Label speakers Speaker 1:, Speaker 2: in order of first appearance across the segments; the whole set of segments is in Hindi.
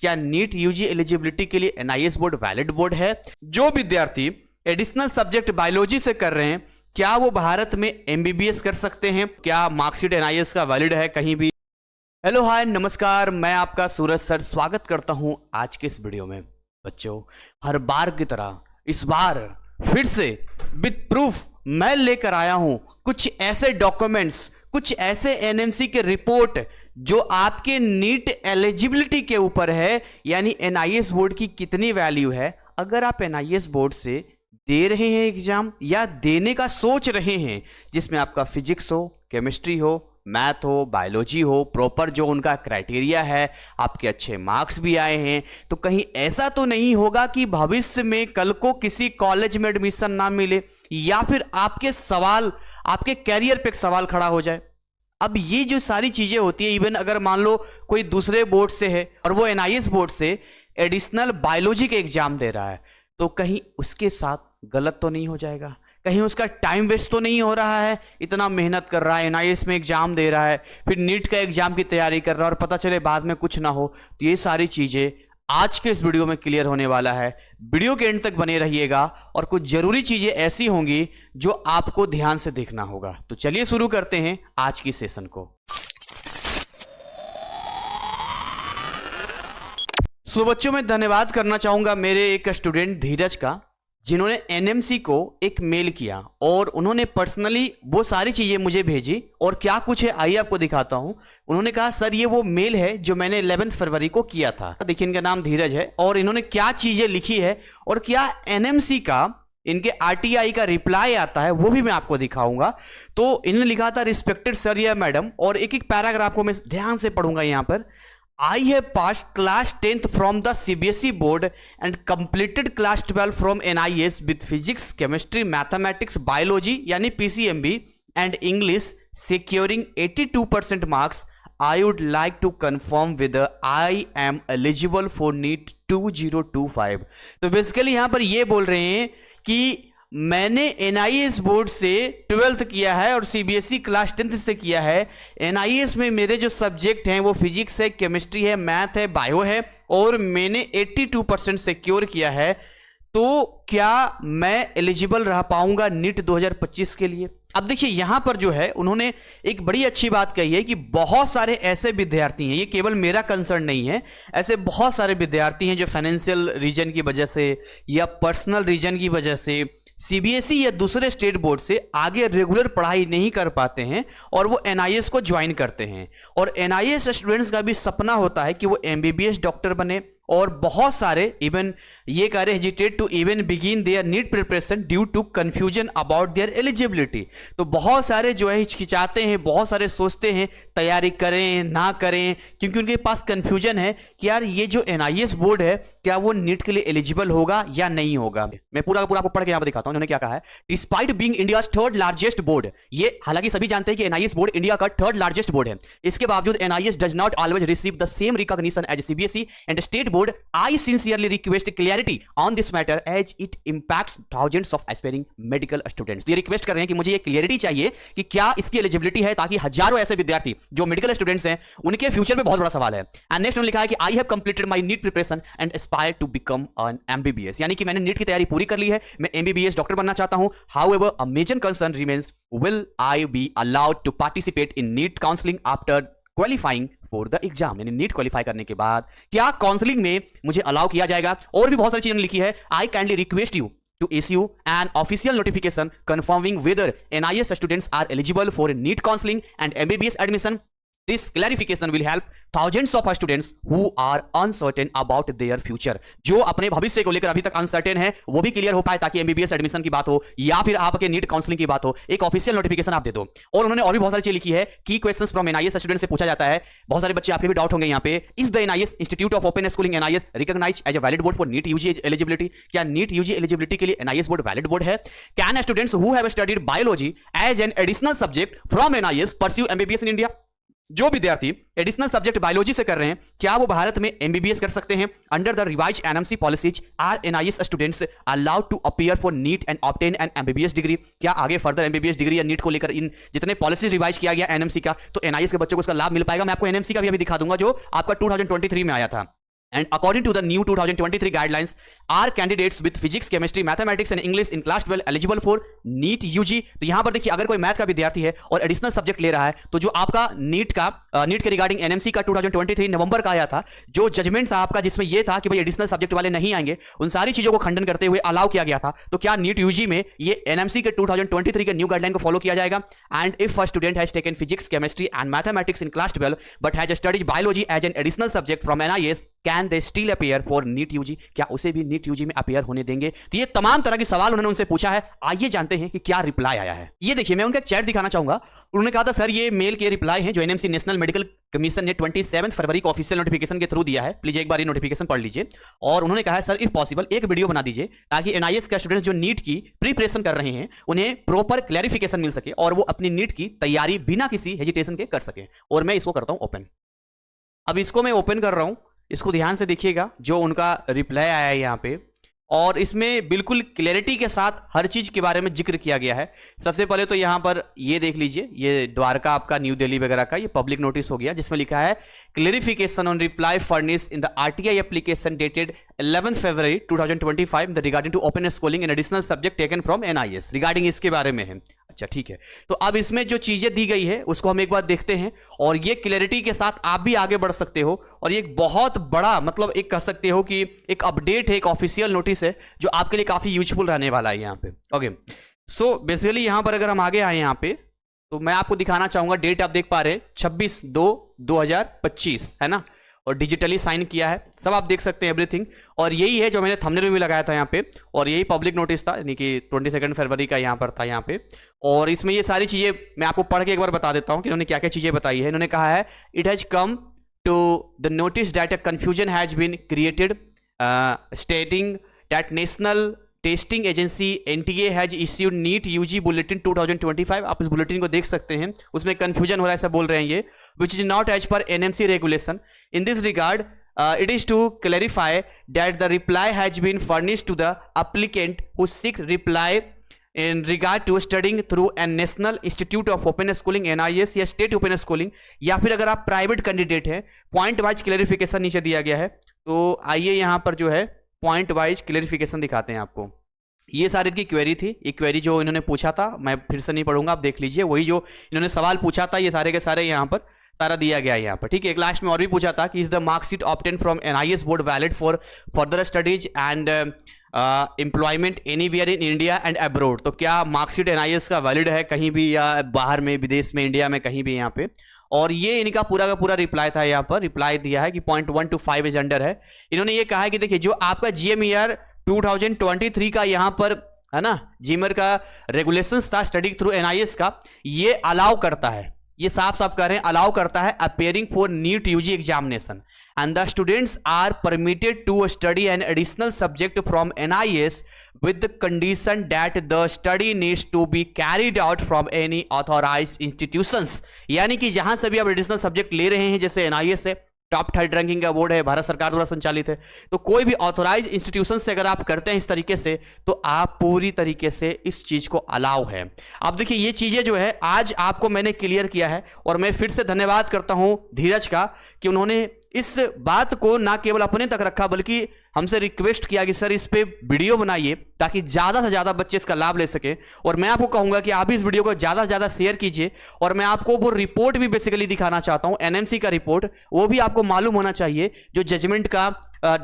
Speaker 1: क्या नीट यूजी एलिजिबिलिटी के लिए एनआईएस बोर्ड वैलिड बोर्ड है? जो विद्यार्थी एडिशनल सब्जेक्ट बायोलॉजी से कर रहे हैं, क्या वो भारत में एमबीबीएस कर सकते हैं? क्या मार्कशीट एनआईएस का वैलिड है कहीं भी? हेलो हाय नमस्कार, मैं आपका सूरज सर स्वागत करता हूं आज के इस वीडियो में। बच्चों, हर बार की तरह इस बार फिर से विद प्रूफ मैं लेकर आया हूं कुछ ऐसे डॉक्यूमेंट्स, कुछ ऐसे एनएमसी के रिपोर्ट जो आपके नीट एलिजिबिलिटी के ऊपर है, यानी एनआईएस बोर्ड की कितनी वैल्यू है। अगर आप एनआईएस बोर्ड से दे रहे हैं एग्जाम या देने का सोच रहे हैं, जिसमें आपका फिजिक्स हो, केमिस्ट्री हो, मैथ हो, बायोलॉजी हो, प्रॉपर जो उनका क्राइटेरिया है, आपके अच्छे मार्क्स भी आए हैं, तो कहीं ऐसा तो नहीं होगा कि भविष्य में कल को किसी कॉलेज में एडमिशन ना मिले या फिर आपके सवाल, आपके कैरियर पे एक सवाल खड़ा हो जाए। अब ये जो सारी चीजें होती है, इवन अगर मान लो कोई दूसरे बोर्ड से है और वो एनआईएस बोर्ड से एडिशनल बायोलॉजी के एग्जाम दे रहा है, तो कहीं उसके साथ गलत तो नहीं हो जाएगा? कहीं उसका टाइम वेस्ट तो नहीं हो रहा है? इतना मेहनत कर रहा है, एनआईएस में एग्जाम दे रहा है, फिर नीट का एग्जाम की तैयारी कर रहा है और पता चले बाद में कुछ ना हो। तो ये सारी चीजें आज के इस वीडियो में क्लियर होने वाला है। वीडियो के एंड तक बने रहिएगा और कुछ जरूरी चीजें ऐसी होंगी जो आपको ध्यान से देखना होगा। तो चलिए शुरू करते हैं आज की सेशन को। सो बच्चों, मैं धन्यवाद करना चाहूंगा मेरे एक स्टूडेंट धीरज का, जिन्होंने एनएमसी को एक मेल किया और उन्होंने पर्सनली वो सारी चीजें मुझे भेजी। और क्या कुछ है आइए आपको दिखाता हूं। उन्होंने कहा सर ये वो मेल है जो मैंने 11 फरवरी को किया था। देखिए इनका नाम धीरज है और इन्होंने क्या चीजें लिखी है और क्या एनएमसी का इनके आरटीआई का रिप्लाई आता है वो भी मैं आपको दिखाऊंगा। तो इन्होंने लिखा था रिस्पेक्टेड सर या मैडम, और एक एक पैराग्राफ को मैं ध्यान से पढ़ूंगा यहां पर। I have passed class 10th from the CBSE board and completed class 12 from NIS with physics, chemistry, mathematics, biology यानी PCMB and English securing 82% marks. I would like to confirm whether I am eligible for NEET 2025. तो बेसिकली यहां पर ये बोल रहे हैं कि मैंने एनआईएस बोर्ड से 12th किया है और सीबीएसई क्लास 10th से किया है। एनआईएस में मेरे जो सब्जेक्ट हैं वो फिजिक्स है, केमिस्ट्री है, मैथ है, बायो है और मैंने 82% सिक्योर किया है। तो क्या मैं एलिजिबल रह पाऊंगा नीट 2025 के लिए? अब देखिए यहां पर जो है उन्होंने एक बड़ी अच्छी बात कही है कि बहुत सारे ऐसे विद्यार्थी हैं, ये केवल मेरा कंसर्न नहीं है, ऐसे बहुत सारे विद्यार्थी हैं जो फाइनेंशियल रीजन की वजह से या पर्सनल रीजन की वजह से सीबीएसई या दूसरे स्टेट बोर्ड से आगे रेगुलर पढ़ाई नहीं कर पाते हैं और वो एनआईएस को ज्वाइन करते हैं। और एनआईएस स्टूडेंट्स का भी सपना होता है कि वो एमबीबीएस डॉक्टर बने, और बहुत सारे इवन ये कह रहे hesitate to even begin their NEET preparation due to confusion about their eligibility. तो बहुत सारे जो है हिचकिचाते हैं, बहुत सारे सोचते हैं तैयारी करें ना करें, क्योंकि उनके पास कंफ्यूजन है कि यार ये जो एनआईएस बोर्ड है क्या वो नीट के लिए एलिजिबल होगा या नहीं होगा। मैं पूरा पूरा आपको पढ़ के यहां पर दिखाता हूं उन्होंने क्या कहा है। Despite being India's third largest board, ये हालांकि सभी जानते हैं कि एनआईएस बोर्ड इंडिया का थर्ड लार्जेस्ट बोर्ड है, इसके बावजूद NIS does not always receive the same recognition as CBSE and state board. I sincerely request clarity on this matter as it impacts thousands of aspiring medical students. तो ये रिक्वेस्ट कर रहे हैं कि मुझे ये क्लियरिटी चाहिए कि क्या इसकी एलिजिबिलिटी है, ताकि हजारों ऐसे विद्यार्थी जो मेडिकल स्टूडेंट्स हैं उनके फ्यूचर में बहुत बड़ा सवाल है। एंड नेक्स्ट उन्होंने लिखा है कि I have completed my NEET preparation and aspire to become an MBBS, यानी कि मैंने नीट की तैयारी पूरी कर ली है, मैं एमबीबीएस डॉक्टर बनना चाहता हूं। However a major concern remains, will I be allowed to participate in NEET counselling after qualifying for the exam, यानी नीट क्वालिफाई करने के बाद क्या काउंसलिंग में मुझे अलाउ किया जाएगा। और भी बहुत सारी चीजें लिखी है। आई kindly request you to issue an official notification confirming whether NIS students are eligible for NEET counseling and MBBS admission. This clarification will help thousands of students who are uncertain about their future. जो अपने भविष्य को लेकर अभी तक अनसर्टेन है वो भी क्लियर हो पाए, ताकि एमबीबीएस एडमिशन की बात हो या फिर आपके नीट काउंसलिंग की बात हो, एक ऑफिशियल नोटिफिकेशन आप दे दो। और उन्होंने और भी बहुत सारी चीज लिखी है। की क्वेश्चंस फ्रॉम एनआईएस स्टूडेंट से पूछा जाता है। बहुत सारे बच्चे आपके भी डाउट होंगे यहाँ पे। Is the NIS institute of open schooling NIS recognised as a valid board for NEET UG eligibility? क्या नीट यूजी एलिजिबिलिटी के लिए एनआईएस बोर्ड वैलिड बोर्ड है? Can students who have studied biology as an additional subject from NIS pursue MBBS in India? जो विद्यार्थी एडिशनल सब्जेक्ट बायोलॉजी से कर रहे हैं क्या वो भारत में एमबीबीएस कर सकते हैं? Under the revise NMC policies are NIS students allowed to appear for NEET and obtain an MBBS degree? क्या आगे फर्दर एमबीबीएस डिग्री या नीट को लेकर इन जितने पॉलिसीज रिवाइज किया गया एनएमसी का, तो एनआईएस के बच्चों को इसका लाभ मिल पाएगा? मैं आपको एनएमसी का भी अभी दिखा दूंगा जो आपका 2023 में आया था। And according to the new 2023 guidelines, are candidates with physics, chemistry, mathematics and English in class 12 eligible for NEET UG? तो यहां पर देखिए, अगर कोई मैथ का विद्यार्थी है और एडिशनल सब्जेक्ट ले रहा है, तो जो आपका नीट के रिगार्डिंग एनएमसी का 2023 नवंबर का आया था, जो जजमेंट था आपका, जिसमें यह था कि भाई एडिशनल सब्जेक्ट वाले नहीं आएंगे, उन सारी चीजों को खंडन करते हुए अलाउ किया गया था। तो क्या नीट यूजी में ये एनएमसी के 2023 के न्यू गाइडलाइन को फॉलो किया जाएगा? And if a student has taken physics, chemistry and mathematics in class 12 but has studied biology as an additional subject from NIS, can they still appear for NEET UG? क्या उसे भी नीट यूजी में अपीयर होने देंगे? तो ये तमाम तरह के सवाल उन्होंने उनसे पूछा है। आइए जानते हैं कि क्या रिप्लाई आया है। ये देखिए, मैं उनका चैट दिखाना चाहूंगा। उन्होंने कहा था, सर ये मेल के रिप्लाई हैं जो एनएमसी नेशनल मेडिकल कमीशन ने 27 फरवरी को ऑफिशियल नोटिफिकेशन के थ्रू दिया है। प्लीज एक बार ये नोटिफिकेशन पढ़ लीजिए। और उन्होंने कहा है, सर इफ पॉसिबल एक वीडियो बना दीजिए ताकि एनआईएस का स्टूडेंट जो नीट की प्रिपरेशन कर रहे हैं उन्हें प्रॉपर क्लैरिफिकेशन मिल सके और वो अपनी नीट की तैयारी बिना किसी हेजिटेशन के कर सके। और मैं इसको करता हूं ओपन। अब इसको मैं ओपन कर रहा हूं, इसको ध्यान से देखिएगा जो उनका रिप्लाई आया है यहाँ पे, और इसमें बिल्कुल क्लैरिटी के साथ हर चीज के बारे में जिक्र किया गया है। सबसे पहले तो यहाँ पर ये देख लीजिए, ये द्वारका आपका न्यू दिल्ली वगैरह का ये पब्लिक नोटिस हो गया, जिसमें लिखा है clarification on reply furnish in the RTI application dated 11 February 2025 regarding to open schooling and additional subject taken from NIS. Regarding इसके बारे में है। अच्छा ठीक है, तो अब इसमें जो चीजें दी गई है उसको हम एक बार देखते हैं, और ये क्लैरिटी के साथ आप भी आगे बढ़ सकते हो। और ये एक बहुत बड़ा, मतलब एक कह सकते हो कि एक अपडेट है, एक ऑफिशियल नोटिस है जो आपके लिए काफी यूजफुल रहने वाला है यहाँ पे। ओके, सो बेसिकली यहाँ पर अगर हम आगे आए यहाँ पे, तो मैं आपको दिखाना चाहूंगा, डेट आप देख पा रहे हैं 26/2/2025 है ना, और डिजिटली साइन किया है, सब आप देख सकते हैं एवरीथिंग। और यही है जो मैंने थंबनेल में भी लगाया था यहाँ पे, और यही पब्लिक नोटिस था, यानी कि 22 फरवरी का यहाँ पर था यहाँ पे। और इसमें ये सारी चीजें मैं आपको पढ़ के एक बार बता देता हूँ कि इन्होंने क्या क्या चीजें बताई है। इन्होंने कहा है, it has come to the notice that a confusion has been created stating that national testing agency NTA has issued NEET UG bulletin 2025। आप इस बुलेटिन को देख सकते हैं, उसमें कंफ्यूजन हो रहा है, ऐसा बोल रहे हैं ये, which is not as per NMC regulation. In this regard it is to clarify that the reply has been furnished to the applicant who seeks reply in regard to studying through a National Institute of Open Schooling NIS या State Open Schooling, या फिर अगर आप प्राइवेट कैंडिडेट हैं, पॉइंट वाइज क्लैरिफिकेशन नीचे दिया गया है। तो आइए यहाँ पर जो है पॉइंट वाइज क्लैरिफिकेशन दिखाते हैं आपको। ये सारी की क्वेरी थी, ये क्वेरी जो इन्होंने पूछा था, मैं फिर से नहीं पढ़ूंगा, आप देख लीजिए, वही जो इन्होंने सवाल पूछा था, ये सारे के सारे यहाँ पर सारा दिया गया है यहाँ पर। ठीक है, एक लास्ट में और भी पूछा था कि is the marksheet obtain from NIS board valid for further studies and employment anywhere in India and abroad? तो क्या मार्कशीट एनआईएस का वैलिड है कहीं भी, या बाहर में, विदेश में, इंडिया में, कहीं भी यहाँ पे? और ये इनका पूरा का पूरा रिप्लाई था। यहाँ पर रिप्लाई दिया है कि पॉइंट 1 to 5 इज अंडर है। इन्होंने ये कहा है कि देखिए, जो आपका जीएमईआर 2023 का यहाँ पर है ना, जीएमईआर का रेगुलेशंस था स्टडी थ्रू एनआईएस का, ये अलाउ करता है, ये साफ साफ कह रहे हैं, अलाउ करता है appearing for NEET UG examination and the students are permitted to study an additional subject from NIS with the condition that the study needs to be carried out from any authorized institutions। यानी कि जहां से भी आप एडिशनल सब्जेक्ट ले रहे हैं, जैसे एनआईएस है, टॉप 30 रैंकिंग का बोर्ड है, भारत सरकार द्वारा संचालित है, तो कोई भी ऑथोराइज इंस्टीट्यूशन से अगर आप करते हैं इस तरीके से, तो आप पूरी तरीके से इस चीज को अलाउ है। अब देखिए, ये चीजें जो है आज आपको मैंने क्लियर किया है, और मैं फिर से धन्यवाद करता हूं धीरज का कि उन्होंने इस बात को ना केवल अपने तक रखा, बल्कि हमसे रिक्वेस्ट किया कि सर इस पे वीडियो बनाइए ताकि ज्यादा से ज्यादा बच्चे इसका लाभ ले सके। और मैं आपको कहूंगा कि आप इस वीडियो को ज्यादा से ज्यादा शेयर कीजिए, और मैं आपको वो रिपोर्ट भी बेसिकली दिखाना चाहता हूं, एनएमसी का रिपोर्ट, वो भी आपको मालूम होना चाहिए, जो जजमेंट का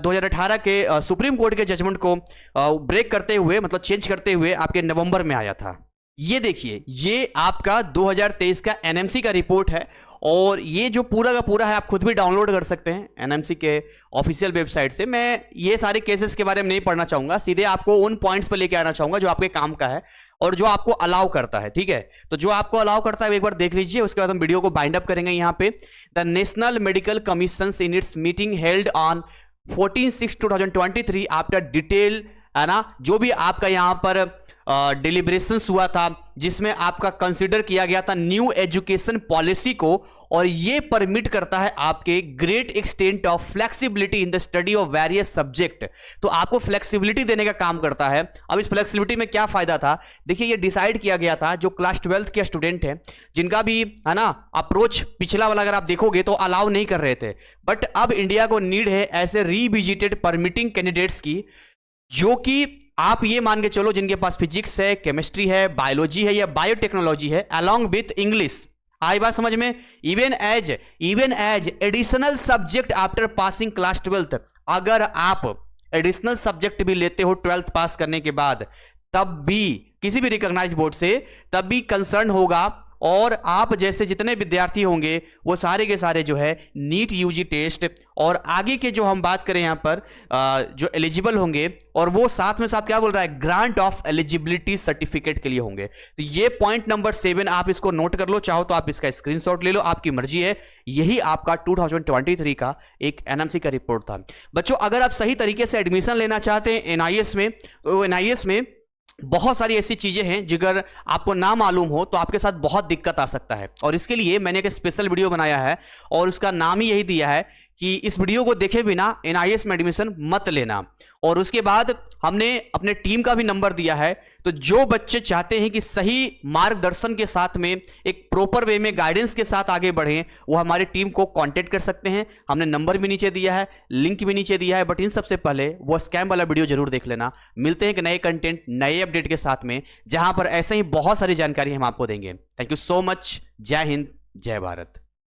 Speaker 1: 2018 के सुप्रीम कोर्ट के जजमेंट को ब्रेक करते हुए, मतलब चेंज करते हुए आपके नवंबर में आया था। ये देखिए, ये आपका 2023 का एनएमसी का रिपोर्ट है, और ये जो पूरा का पूरा है आप खुद भी डाउनलोड कर सकते हैं एनएमसी के ऑफिशियल वेबसाइट से। मैं ये सारे केसेस के बारे में नहीं पढ़ना चाहूंगा, सीधे आपको उन पॉइंट्स पर लेके आना चाहूंगा जो आपके काम का है और जो आपको अलाउ करता है। ठीक है, तो जो आपको अलाउ करता है एक बार देख लीजिए, उसके बाद हम वीडियो को बाइंड अप करेंगे। यहाँ पे the national medical commission in its meeting held on 14/6/2023 after detail, है ना, जो भी आपका यहाँ पर डिलिब्रेशंस हुआ था जिसमें आपका कंसीडर किया गया था न्यू एजुकेशन पॉलिसी को, और ये परमिट करता है आपके great extent of flexibility in the study of various subject. तो आपको फ्लेक्सिबिलिटी देने का काम करता है। अब इस फ्लेक्सिबिलिटी में क्या फायदा था, देखिए ये डिसाइड किया गया था जो क्लास 12th के स्टूडेंट हैं जिनका भी है ना अप्रोच पिछला वाला अगर आप देखोगे तो अलाउ नहीं कर रहे थे, बट अब इंडिया को नीड है ऐसे रीविजिटेड परमिटिंग कैंडिडेट्स की, जो कि आप ये मान के चलो जिनके पास फिजिक्स है, केमिस्ट्री है, बायोलॉजी है या बायोटेक्नोलॉजी है अलॉन्ग विथ इंग्लिश। आई बात समझ में? Even as additional subject after passing class 12th, अगर आप एडिशनल सब्जेक्ट भी लेते हो 12th पास करने के बाद, तब भी किसी भी रिकॉग्नाइज्ड बोर्ड से, तब भी कंसर्न होगा, और आप जैसे जितने विद्यार्थी होंगे वो सारे के सारे जो है नीट यूजी टेस्ट और आगे के जो हम बात करें यहां पर जो एलिजिबल होंगे, और वो साथ में साथ क्या बोल रहा है, ग्रांट ऑफ एलिजिबिलिटी सर्टिफिकेट के लिए होंगे। तो ये पॉइंट नंबर 7 आप इसको नोट कर लो, चाहो तो आप इसका स्क्रीनशॉट ले लो, आपकी मर्जी है। यही आपका 2023 का एक एनएमसी का रिपोर्ट था। बच्चों अगर आप सही तरीके से एडमिशन लेना चाहते हैं एनआईएस में, तो एनआईएस में बहुत सारी ऐसी चीजें हैं जिगर आपको ना मालूम हो तो आपके साथ बहुत दिक्कत आ सकता है, और इसके लिए मैंने एक स्पेशल वीडियो बनाया है और उसका नाम ही यही दिया है कि इस वीडियो को देखे बिना एनआईएस में एडमिशन मत लेना। और उसके बाद हमने अपने टीम का भी नंबर दिया है, तो जो बच्चे चाहते हैं कि सही मार्गदर्शन के साथ में एक प्रॉपर वे में गाइडेंस के साथ आगे बढ़ें, वो हमारी टीम को कांटेक्ट कर सकते हैं। हमने नंबर भी नीचे दिया है, लिंक भी नीचे दिया है, बट इन सबसे पहले वो स्कैम वाला वीडियो जरूर देख लेना। मिलते हैं एक नए कंटेंट, नए अपडेट के साथ में, जहां पर ऐसे ही बहुत सारी जानकारी हम आपको देंगे। Thank you so much. जय हिंद, जय भारत।